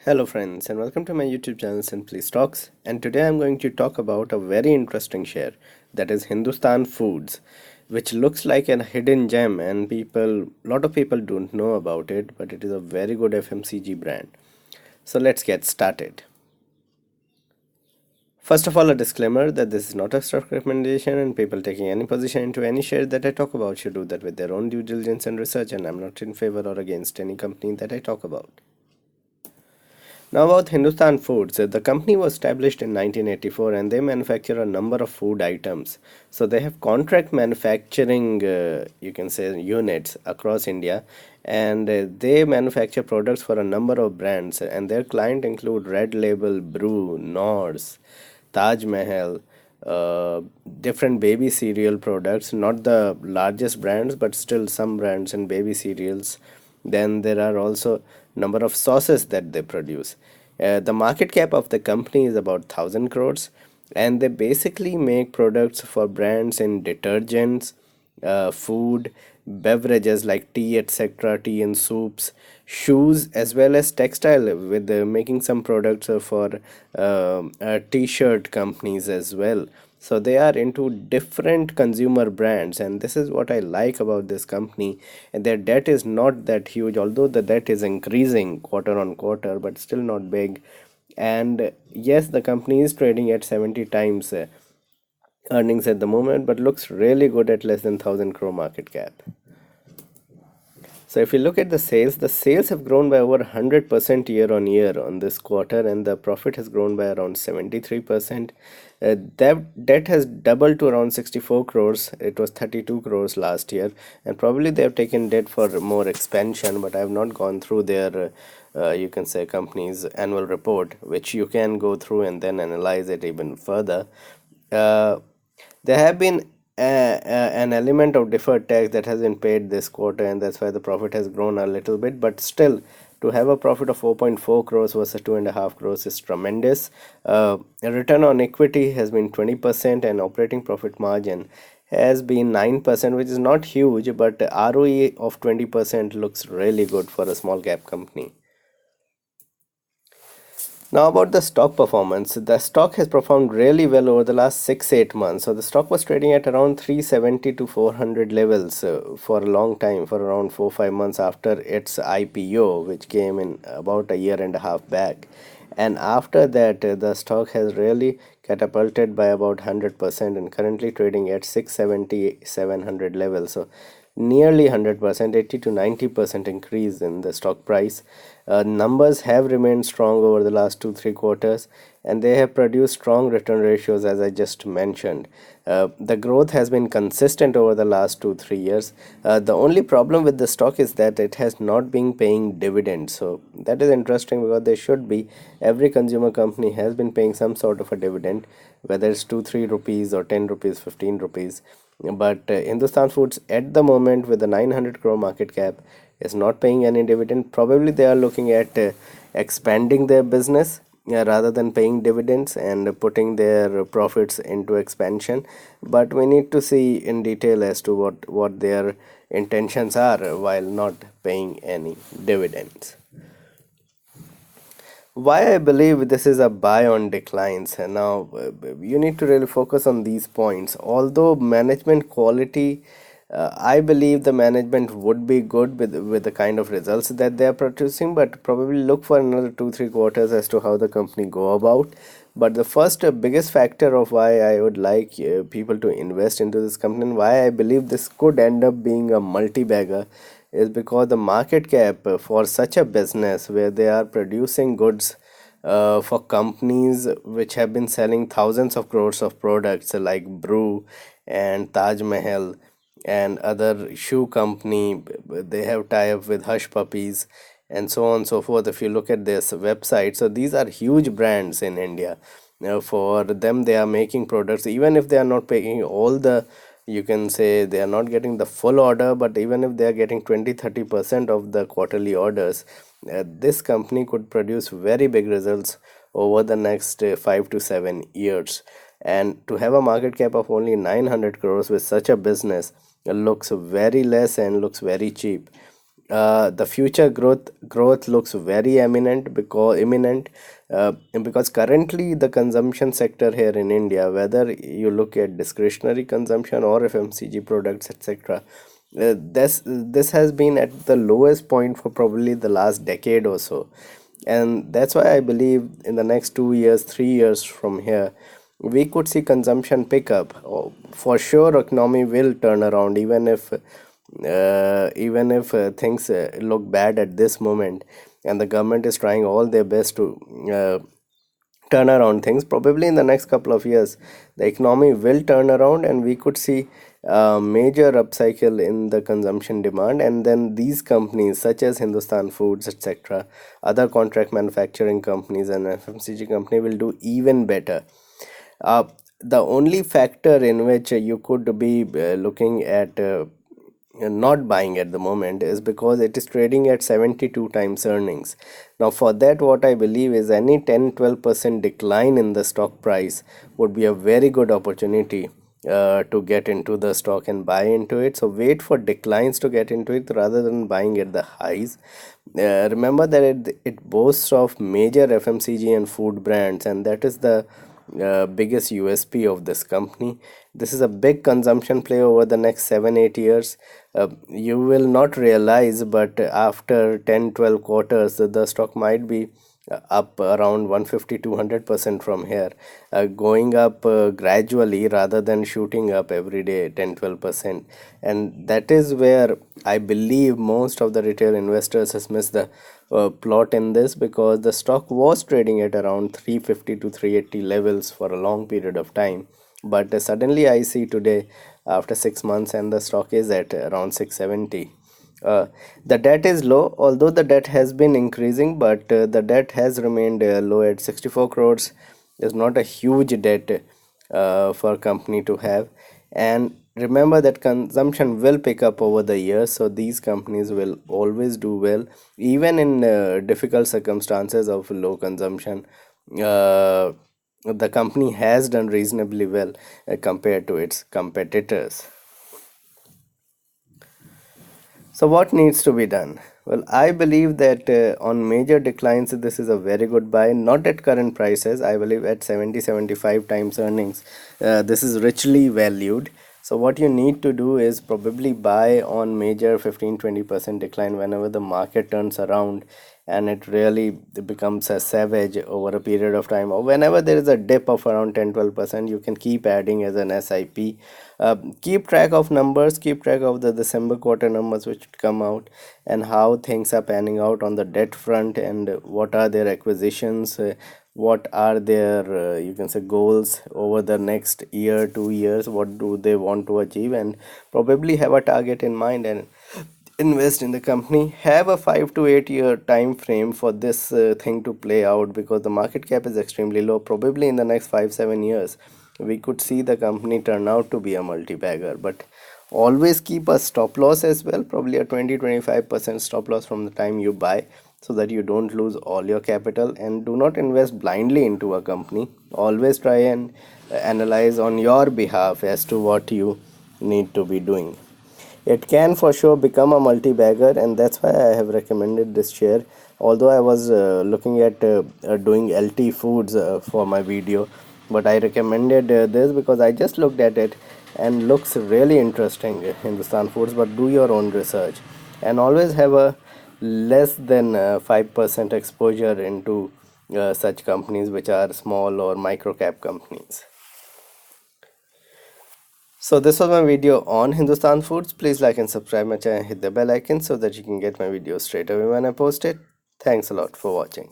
Hello friends and welcome to my YouTube channel Simply Stocks, and today I'm going to talk about a very interesting share, that is Hindustan Foods, which looks like a hidden gem and lot of people don't know about it, but it is a very good FMCG brand. So let's get started. First of all, a disclaimer that this is not a stock recommendation, and people taking any position into any share that I talk about should do that with their own due diligence and research, and I'm not in favor or against any company that I talk about. Now about Hindustan Foods, the company was established in 1984 and they manufacture a number of food items. So they have contract manufacturing, you can say, units across India, and they manufacture products for a number of brands, and their client include Red Label, Brew, Norse, Taj Mahal, uh, different baby cereal products, not the largest brands, but still some brands and baby cereals. Then there are also number of sauces that they produce. The market cap of the company is about 1000 crores, and they basically make products for brands in detergents, food, beverages like tea, etc., tea and soups, shoes, as well as textile, with making some products for t-shirt companies as well. So they are into different consumer brands, and this is what I like about this company. And their debt is not that huge, although the debt is increasing quarter on quarter, but still not big. And yes, the company is trading at 70 times earnings at the moment, but looks really good at less than 1000 crore market cap. So if you look at the sales have grown by over 100% year on year on this quarter, and the profit has grown by around 73%. Debt has doubled to around 64 crores. It was 32 crores last year, and probably they have taken debt for more expansion, but I have not gone through their you can say company's annual report, which you can go through and then analyze it even further. uh, there have been an element of deferred tax that has been paid this quarter, and that's why the profit has grown a little bit. But still, to have a profit of 4.4 crores versus 2.5 crores is tremendous. A return on equity has been 20%, and operating profit margin has been 9%, which is not huge, but ROE of 20% looks really good for a small cap company. Now about the stock performance, the stock has performed really well over the last 6-8 months. So the stock was trading at around 370 to 400 levels for a long time, for around 4-5 months after its IPO, which came in about a year and a half back. And after that, the stock has really catapulted by about 100%, and currently trading at 670 700 levels. So nearly 100%, 80 to 90% increase in the stock price. Numbers have remained strong over the last 2-3 quarters, and they have produced strong return ratios, as I just mentioned. The growth has been consistent over the last 2-3 years. The only problem with the stock is that it has not been paying dividends. So that is interesting, because they should be. Every consumer company has been paying some sort of a dividend, whether it's 2-3 rupees or 10 rupees, 15 rupees. But Hindustan Foods at the moment, with a 900 crore market cap, is not paying any dividend. Probably they are looking at expanding their business, rather than paying dividends, and putting their profits into expansion. But we need to see in detail as to what their intentions are while not paying any dividends. Why I believe this is a buy on declines. And now you need to really focus on these points. Although management quality, I believe the management would be good with the kind of results that they are producing, but probably look for another 2-3 quarters as to how the company go about. But the first biggest factor of why I would like people to invest into this company, and why I believe this could end up being a multi-bagger, is because the market cap for such a business, where they are producing goods for companies which have been selling thousands of crores of products like Brew and Taj Mahal and other shoe company, they have tie up with Hush Puppies and so on and so forth. If you look at this website, so these are huge brands in India. Now for them, they are making products, even if they are not paying all the, you can say, they are not getting the full order, but even if they are getting 20-30% of the quarterly orders, this company could produce very big results over the next 5 to 7 years. And to have a market cap of only 900 crores with such a business looks very less and looks very cheap. the future growth looks very imminent, because currently the consumption sector here in India, whether you look at discretionary consumption or FMCG products, etc., this has been at the lowest point for probably the last decade or so. And that's why I believe in the next 2 years, 3 years from here, we could see consumption pick up. For sure economy will turn around, even if things look bad at this moment, and the government is trying all their best to turn around things. Probably in the next couple of years the economy will turn around, and we could see a major upcycle in the consumption demand, and then these companies such as Hindustan Foods, etc., other contract manufacturing companies and FMCG company will do even better. uh, the only factor in which you could be looking at not buying at the moment is because it is trading at 72 times earnings. Now, for that, what I believe is any 10-12% decline in the stock price would be a very good opportunity to get into the stock and buy into it. So, wait for declines to get into it rather than buying at the highs. Remember that it boasts of major FMCG and food brands, and that is the biggest USP of this company. This is a big consumption play over the next 7-8 years. You will not realize, but after 10-12 quarters, the stock might be up around 150 to 100% from here, going up gradually rather than shooting up every day 10-12%. And that is where I believe most of the retail investors has missed the plot in this, because the stock was trading at around 350 to 380 levels for a long period of time. But suddenly I see today, after 6 months, and the stock is at around 670. The debt is low, although the debt has been increasing, but the debt has remained low at 64 crores. Is not a huge debt for a company to have. And remember that consumption will pick up over the years, so these companies will always do well, even in difficult circumstances of low consumption. The company has done reasonably well compared to its competitors. So, what needs to be done? Well, I believe that on major declines, this is a very good buy. Not at current prices. I believe at 70-75 times earnings, this is richly valued. So, what you need to do is probably buy on major 15-20% decline whenever the market turns around and it really becomes a savage over a period of time, or whenever there is a dip of around 10-12%, you can keep adding as an SIP. Keep track of numbers, keep track of the December quarter numbers which come out, and how things are panning out on the debt front, and what are their acquisitions, what are their you can say goals over the next year, 2 years, what do they want to achieve, and probably have a target in mind and invest in the company. Have a 5 to 8 year time frame for this thing to play out, because the market cap is extremely low. Probably in the next 5-7 years we could see the company turn out to be a multi-bagger. But always keep a stop loss as well, probably a 20-25% stop loss from the time you buy, so that you don't lose all your capital. And do not invest blindly into a company. Always try and analyze on your behalf as to what you need to be doing. It can for sure become a multi-bagger, and that's why I have recommended this share. Although I was looking at doing LT Foods for my video, but I recommended this because I just looked at it and looks really interesting, Hindustan Foods. But do your own research, and always have a less than 5% exposure into such companies which are small or micro cap companies. So this was my video on Hindustan Foods. Please like and subscribe my channel and hit the bell icon so that you can get my videos straight away when I post it. Thanks a lot for watching.